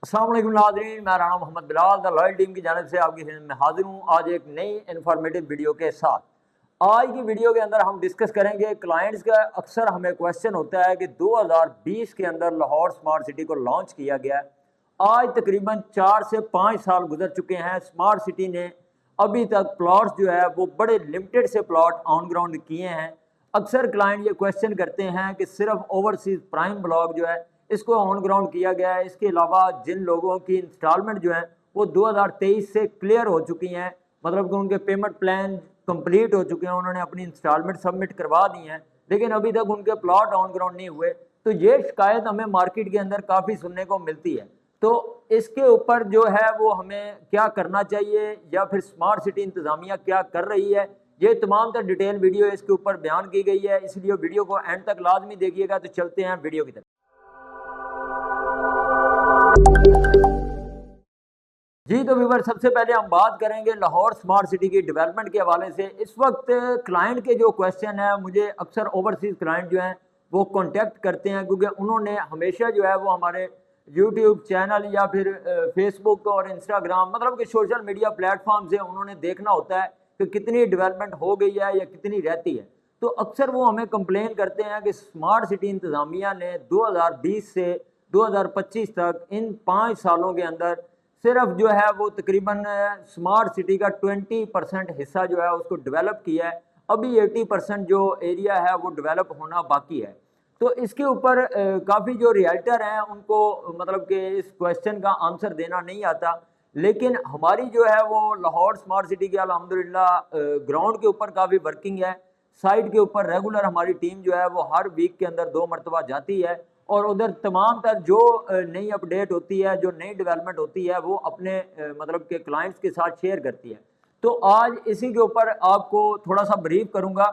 अस्सलाम वालेकुम नाज़रीन, मैं Rana Mohammad Bilal the loyal team की जानिब से आपकी खिदमत में हाजिर हूँ आज एक नई इन्फॉर्मेटिव वीडियो के साथ। आज की वीडियो के अंदर हम डिस्कस करेंगे क्लाइंट्स का अक्सर हमें क्वेश्चन होता है कि 2020 के अंदर लाहौर स्मार्ट सिटी को लॉन्च किया गया है। आज तकरीबन 4 से 5 साल गुजर चुके हैं। स्मार्ट सिटी ने अभी तक प्लॉट्स जो है वो बड़े लिमिटेड से प्लॉट ऑन ग्राउंड किए हैं। अक्सर क्लाइंट ये क्वेश्चन करते हैं कि सिर्फ ओवरसीज प्राइम ब्लॉक जो है इसको ऑन ग्राउंड किया गया है, इसके अलावा जिन लोगों की इंस्टॉलमेंट जो है वो 2023 से क्लियर हो चुकी हैं, मतलब कि उनके पेमेंट प्लान कंप्लीट हो चुके हैं, उन्होंने अपनी इंस्टॉलमेंट सबमिट करवा दी हैं, लेकिन अभी तक उनके प्लॉट ऑन ग्राउंड नहीं हुए। तो ये शिकायत हमें मार्केट के अंदर काफ़ी सुनने को मिलती है। तो इसके ऊपर जो है वो हमें क्या करना चाहिए या फिर स्मार्ट सिटी इंतज़ामिया क्या कर रही है, ये तमाम तर डिटेल वीडियो इसके ऊपर बयान की गई है, इसलिए वीडियो को एंड तक लाजमी देखिएगा। तो चलते हैं वीडियो की तरफ। जी तो व्यूवर, सबसे पहले हम बात करेंगे लाहौर स्मार्ट सिटी की डेवलपमेंट के हवाले से। इस वक्त क्लाइंट के जो क्वेश्चन है, मुझे अक्सर ओवरसीज क्लाइंट जो हैं वो कांटेक्ट करते हैं, क्योंकि उन्होंने हमेशा जो है वो हमारे यूट्यूब चैनल या फिर फेसबुक और इंस्टाग्राम, मतलब कि सोशल मीडिया प्लेटफॉर्म से उन्होंने देखना होता है कि कितनी डेवलपमेंट हो गई है या कितनी रहती है। तो अक्सर वो हमें कंप्लेन करते हैं कि स्मार्ट सिटी इंतज़ामिया ने 2020 से 2025 तक इन 5 सालों के अंदर सिर्फ जो है वो तकरीबन स्मार्ट सिटी का 20% हिस्सा जो है उसको डेवलप किया है। अभी 80% जो एरिया है वो डेवलप होना बाकी है। तो इसके ऊपर काफ़ी जो रियल्टर हैं उनको मतलब कि इस क्वेश्चन का आंसर देना नहीं आता, लेकिन हमारी जो है वो लाहौर स्मार्ट सिटी की अल्हम्दुलिल्लाह ग्राउंड के ऊपर काफ़ी वर्किंग है। साइट के ऊपर रेगुलर हमारी टीम जो है वो हर वीक के अंदर 2 मरतबा जाती है और उधर तमाम तर जो नई अपडेट होती है, जो नई डेवलपमेंट होती है, वो अपने मतलब के क्लाइंट्स के साथ शेयर करती है। तो आज इसी के ऊपर आपको थोड़ा सा ब्रीफ करूंगा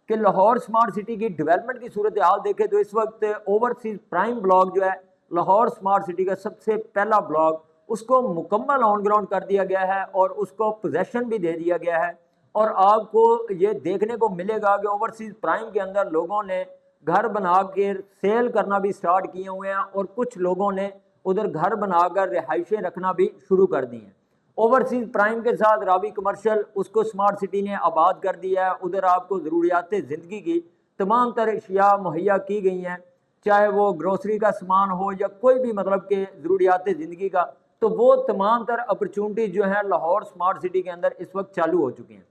कि लाहौर स्मार्ट सिटी की डेवलपमेंट की सूरत हाल देखें तो इस वक्त ओवरसीज प्राइम ब्लॉक जो है लाहौर स्मार्ट सिटी का सबसे पहला ब्लॉक, उसको मुकम्मल ऑन ग्राउंड कर दिया गया है और उसको पोजेसन भी दे दिया गया है। और आपको ये देखने को मिलेगा कि ओवरसीज प्राइम के अंदर लोगों ने घर बना के सेल करना भी स्टार्ट किए हुए हैं और कुछ लोगों ने उधर घर बनाकर रिहाइशें रखना भी शुरू कर दी हैं। ओवरसीज प्राइम के साथ रावी कमर्शियल, उसको स्मार्ट सिटी ने आबाद कर दिया है। उधर आपको ज़रूरियात ज़िंदगी की तमाम तरह अशिया मुहैया की गई हैं, चाहे वो ग्रोसरी का सामान हो या कोई भी मतलब के ज़रूरियात ज़िंदगी का। तो वो तमाम तर अपॉर्चुनिटी जो है लाहौर स्मार्ट सिटी के अंदर इस वक्त चालू हो चुकी हैं।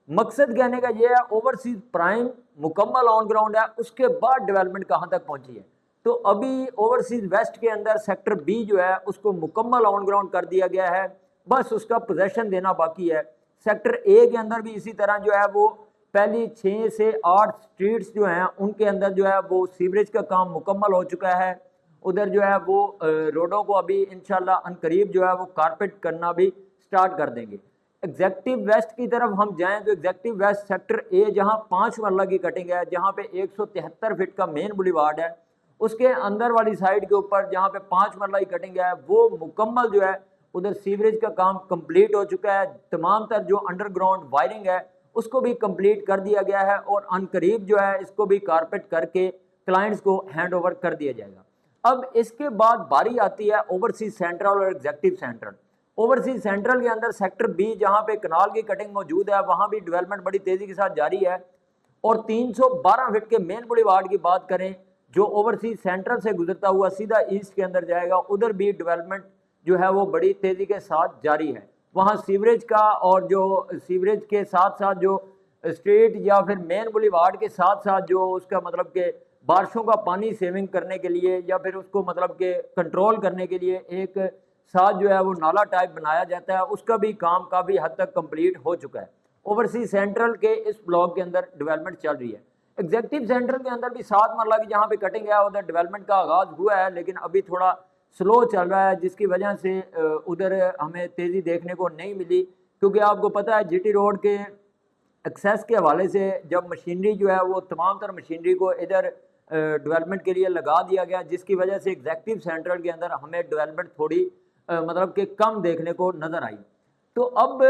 मकसद कहने का ये है, ओवरसीज प्राइम मुकम्मल ऑन ग्राउंड है, उसके बाद डेवलपमेंट कहाँ तक पहुंची है। तो अभी ओवरसीज वेस्ट के अंदर सेक्टर बी जो है उसको मुकम्मल ऑन ग्राउंड कर दिया गया है, बस उसका पोजेसन देना बाकी है। सेक्टर ए के अंदर भी इसी तरह जो है वो पहली 6 से 8 स्ट्रीट्स जो हैं उनके अंदर जो है वो सीवरेज का काम मुकम्मल हो चुका है। उधर जो है वो रोडों को अभी इंशाल्लाह अनकरीब जो है वो कारपेट करना भी स्टार्ट कर देंगे। एग्जेक्टिव वेस्ट की तरफ हम जाएं तो एग्जेक्टिव वेस्ट सेक्टर ए, जहां 5 मरला की कटिंग है, जहां पे 173 फीट का मेन बुलीवार्ड है, उसके अंदर वाली साइड के ऊपर जहां पे 5 मरला की कटिंग है वो मुकम्मल जो है उधर सीवरेज का काम कंप्लीट हो चुका है। तमाम तर जो अंडरग्राउंड वायरिंग है उसको भी कंप्लीट कर दिया गया है और अनकरीब जो है इसको भी कारपेट करके क्लाइंट्स को हैंड ओवर कर दिया जाएगा। अब इसके बाद बारी आती है ओवरसीज सेंट्रल और एग्जेक्टिव सेंट्रल। ओवरसीज सेंट्रल के अंदर सेक्टर बी, जहां पे कनाल की कटिंग मौजूद है, वहां भी डेवलपमेंट बड़ी तेजी के साथ जारी है। और 312 फीट के मेन बुलीवार्ड की बात करें जो ओवरसीज सेंट्रल से गुजरता हुआ सीधा ईस्ट के अंदर जाएगा, उधर भी डेवलपमेंट जो है वो बड़ी तेजी के साथ जारी है। वहाँ सीवरेज का और जो सीवरेज के साथ साथ जो स्ट्रीट या फिर मेन बुलीवार्ड के साथ साथ जो उसका मतलब के बारिशों का पानी सेविंग करने के लिए या फिर उसको मतलब के कंट्रोल करने के लिए एक साथ जो है वो नाला टाइप बनाया जाता है, उसका भी काम काफ़ी हद तक कंप्लीट हो चुका है। ओवरसीज सेंट्रल के इस ब्लॉक के अंदर डेवलपमेंट चल रही है। एग्जेक्टिव सेंट्रल के अंदर भी 7 मरला की जहाँ पे कटिंग है उधर डेवलपमेंट का आगाज़ हुआ है, लेकिन अभी थोड़ा स्लो चल रहा है, जिसकी वजह से उधर हमें तेज़ी देखने को नहीं मिली, क्योंकि आपको पता है जीटी रोड के एक्सेस के हवाले से जब मशीनरी जो है वो तमाम तर मशीनरी को इधर डेवलपमेंट के लिए लगा दिया गया, जिसकी वजह से एग्जेक्टिव सेंट्रल के अंदर हमें डेवलपमेंट थोड़ी मतलब कि कम देखने को नज़र आई। तो अब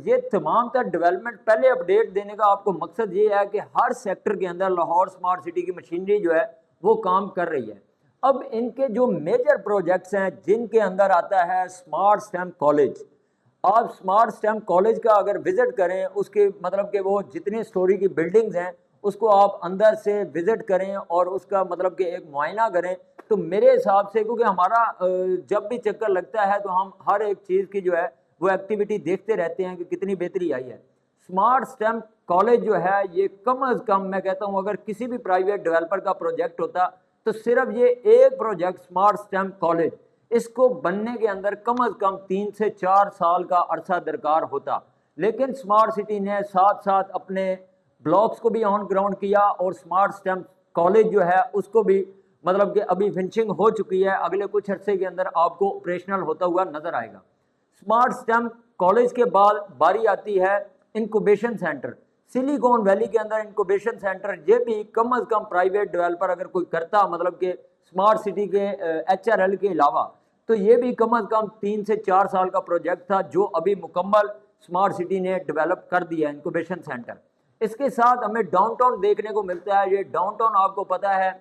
ये तमाम तर डेवलपमेंट पहले अपडेट देने का आपको मकसद ये है कि हर सेक्टर के अंदर लाहौर स्मार्ट सिटी की मशीनरी जो है वो काम कर रही है। अब इनके जो मेजर प्रोजेक्ट्स हैं जिनके अंदर आता है स्मार्ट स्टैम्प कॉलेज। आप स्मार्ट स्टैम्प कॉलेज का अगर विजिट करें, उसके मतलब कि वो जितनी स्टोरी की बिल्डिंग्स हैं उसको आप अंदर से विजिट करें और उसका मतलब कि एक मुआयना करें, तो मेरे हिसाब से, क्योंकि हमारा जब भी चक्कर लगता है तो हम हर एक चीज़ की जो है वो एक्टिविटी देखते रहते हैं कि कितनी बेहतरी आई है। स्मार्ट स्टैम्प कॉलेज जो है ये कम अज़ कम मैं कहता हूँ अगर किसी भी प्राइवेट डेवलपर का प्रोजेक्ट होता तो सिर्फ ये एक प्रोजेक्ट स्मार्ट स्टैम्प कॉलेज, इसको बनने के अंदर कम अज़ कम 3 से 4 साल का अरसा दरकार होता। लेकिन स्मार्ट सिटी ने साथ साथ अपने ब्लॉक्स को भी ऑन ग्राउंड किया और स्मार्ट स्टैम्प कॉलेज जो है उसको भी मतलब कि अभी फिनिशिंग हो चुकी है, अगले कुछ अर्से के अंदर आपको ऑपरेशनल होता हुआ नजर आएगा। स्मार्ट स्टैम्प कॉलेज के बाद बारी आती है इंक्यूबेशन सेंटर। सिलिकॉन वैली के अंदर इंक्यूबेशन सेंटर, ये भी कम अज़ कम प्राइवेट डेवलपर अगर कोई करता मतलब कि स्मार्ट सिटी के HRL के अलावा, तो ये भी कम अज़ कम 3 से 4 साल का प्रोजेक्ट था जो अभी मुकम्मल स्मार्ट सिटी ने डेवलप कर दिया इंक्यूबेशन सेंटर। इसके साथ हमें डाउनटाउन देखने को मिलता है। ये डाउनटाउन आपको पता है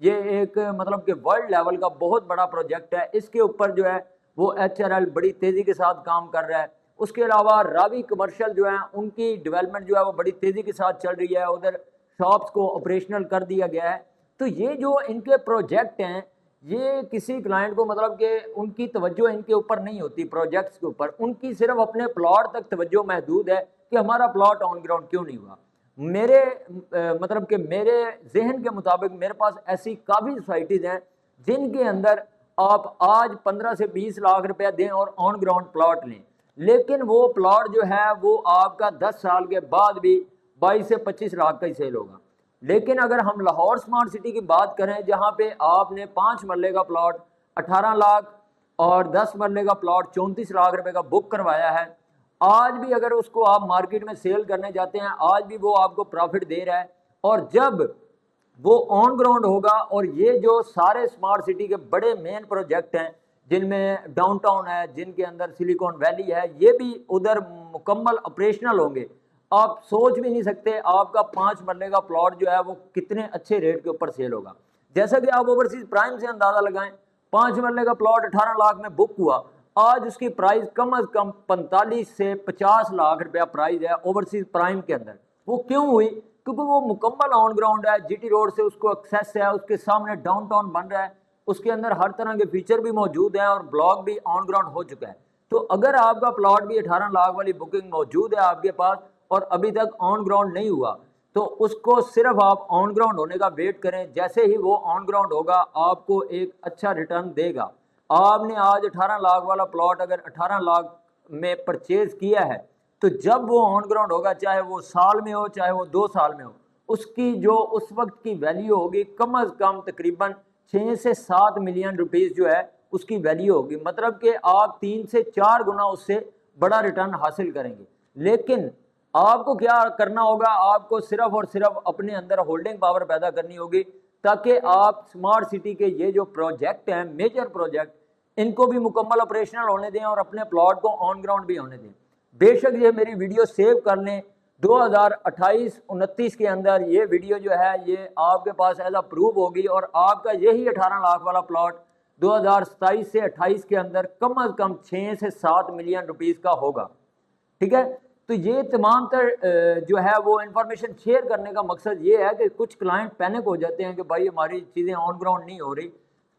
ये एक मतलब कि वर्ल्ड लेवल का बहुत बड़ा प्रोजेक्ट है। इसके ऊपर जो है वो HRL बड़ी तेज़ी के साथ काम कर रहा है। उसके अलावा रावी कमर्शियल जो है उनकी डेवलपमेंट जो है वो बड़ी तेज़ी के साथ चल रही है, उधर शॉप्स को ऑपरेशनल कर दिया गया है। तो ये जो इनके प्रोजेक्ट हैं ये किसी क्लाइंट को मतलब कि उनकी तवज्जो इनके ऊपर नहीं होती, प्रोजेक्ट्स के ऊपर उनकी सिर्फ अपने प्लॉट तक तवज्जो महदूद है कि हमारा प्लॉट ऑन ग्राउंड क्यों नहीं हुआ। मेरे मतलब कि मेरे जहन के मुताबिक मेरे पास ऐसी काफ़ी सोसाइटीज़ हैं जिनके अंदर आप आज 15 से 20 लाख रुपया दें और ऑन ग्राउंड प्लॉट लें, लेकिन वो प्लॉट जो है वो आपका 10 साल के बाद भी 22 से 25 लाख का ही सेल होगा। लेकिन अगर हम लाहौर स्मार्ट सिटी की बात करें जहाँ पे आपने 5 मरले का प्लॉट 18 लाख और 10 मरले का प्लॉट 34 लाख रुपए का बुक करवाया है, आज भी अगर उसको आप मार्केट में सेल करने जाते हैं आज भी वो आपको प्रॉफिट दे रहा है। और जब वो ऑन ग्राउंड होगा और ये जो सारे स्मार्ट सिटी के बड़े मेन प्रोजेक्ट हैं जिनमें डाउनटाउन है, जिनके अंदर सिलिकॉन वैली है, ये भी उधर मुकम्मल ऑपरेशनल होंगे, आप सोच भी नहीं सकते आपका 5 मरले का प्लॉट जो है वो कितने अच्छे रेट के ऊपर सेल होगा। जैसा कि आप ओवरसीज प्राइम से अंदाजा लगाएं, 5 मरले का प्लॉट 18 लाख में बुक हुआ, आज उसकी प्राइस कम अज कम 45 से 50 लाख रुपया प्राइस है ओवरसीज प्राइम के अंदर। वो क्यों हुई? क्योंकि वो मुकम्मल ऑन ग्राउंड है, GT रोड से उसको एक्सेस है, उसके सामने डाउनटाउन बन रहा है, उसके अंदर हर तरह के फीचर भी मौजूद हैं और ब्लॉक भी ऑन ग्राउंड हो चुका है। तो अगर आपका प्लॉट भी 18 लाख वाली बुकिंग मौजूद है आपके पास और अभी तक ऑन ग्राउंड नहीं हुआ, तो उसको सिर्फ आप ऑन ग्राउंड होने का वेट करें। जैसे ही वो ऑन ग्राउंड होगा आपको एक अच्छा रिटर्न देगा। आपने आज 18 लाख वाला प्लॉट अगर 18 लाख में परचेज किया है, तो जब वो ऑन ग्राउंड होगा, चाहे वो साल में हो चाहे वो 2 साल में हो, उसकी जो उस वक्त की वैल्यू होगी कम अज़ कम तकरीबन 6 से 7 मिलियन रुपीज़ जो है उसकी वैल्यू होगी। मतलब कि आप 3 से 4 गुना उससे बड़ा रिटर्न हासिल करेंगे। लेकिन आपको क्या करना होगा? आपको सिर्फ और सिर्फ अपने अंदर होल्डिंग पावर पैदा करनी होगी ताकि आप स्मार्ट सिटी के ये जो प्रोजेक्ट हैं, मेजर प्रोजेक्ट, इनको भी मुकम्मल ऑपरेशनल होने दें और अपने प्लॉट को ऑन ग्राउंड भी होने दें। बेशक ये मेरी वीडियो सेव कर लें, 2028-29 के अंदर ये वीडियो जो है ये आपके पास एज अ प्रूफ होगी और आपका यही 18 लाख वाला प्लॉट 2027 से 28 के अंदर कम अज़ कम 6 से 7 मिलियन रुपीज़ का होगा। ठीक है, तो ये तमाम तर जो है वो इन्फॉर्मेशन शेयर करने का मकसद ये है कि कुछ क्लाइंट पैनिक हो जाते हैं कि भाई हमारी चीज़ें ऑन ग्राउंड नहीं हो रही।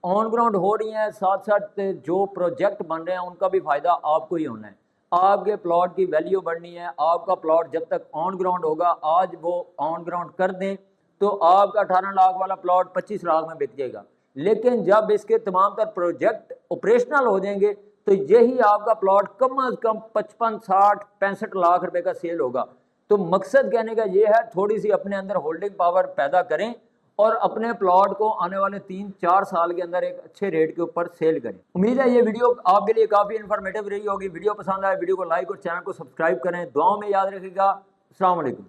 ऑन ग्राउंड हो रही हैं, साथ साथ जो प्रोजेक्ट बन रहे हैं उनका भी फ़ायदा आपको ही होना है। आपके प्लॉट की वैल्यू बढ़नी है। आपका प्लॉट जब तक ऑन ग्राउंड होगा, आज वो ऑन ग्राउंड कर दें तो आपका 18 लाख वाला प्लॉट 25 लाख में बिक जाएगा। लेकिन जब इसके तमाम तर प्रोजेक्ट ऑपरेशनल हो जाएंगे तो यही आपका प्लॉट कम अज़ कम 55, 60, 65 लाख रुपए का सेल होगा। तो मकसद कहने का ये है, थोड़ी सी अपने अंदर होल्डिंग पावर पैदा करें और अपने प्लॉट को आने वाले 3-4 साल के अंदर एक अच्छे रेट के ऊपर सेल करें। उम्मीद है ये वीडियो आपके लिए काफ़ी इन्फॉर्मेटिव रही होगी। वीडियो पसंद आए वीडियो को लाइक और चैनल को सब्सक्राइब करें। दुआओं में याद रखिएगा। अस्सलाम वालेकुम।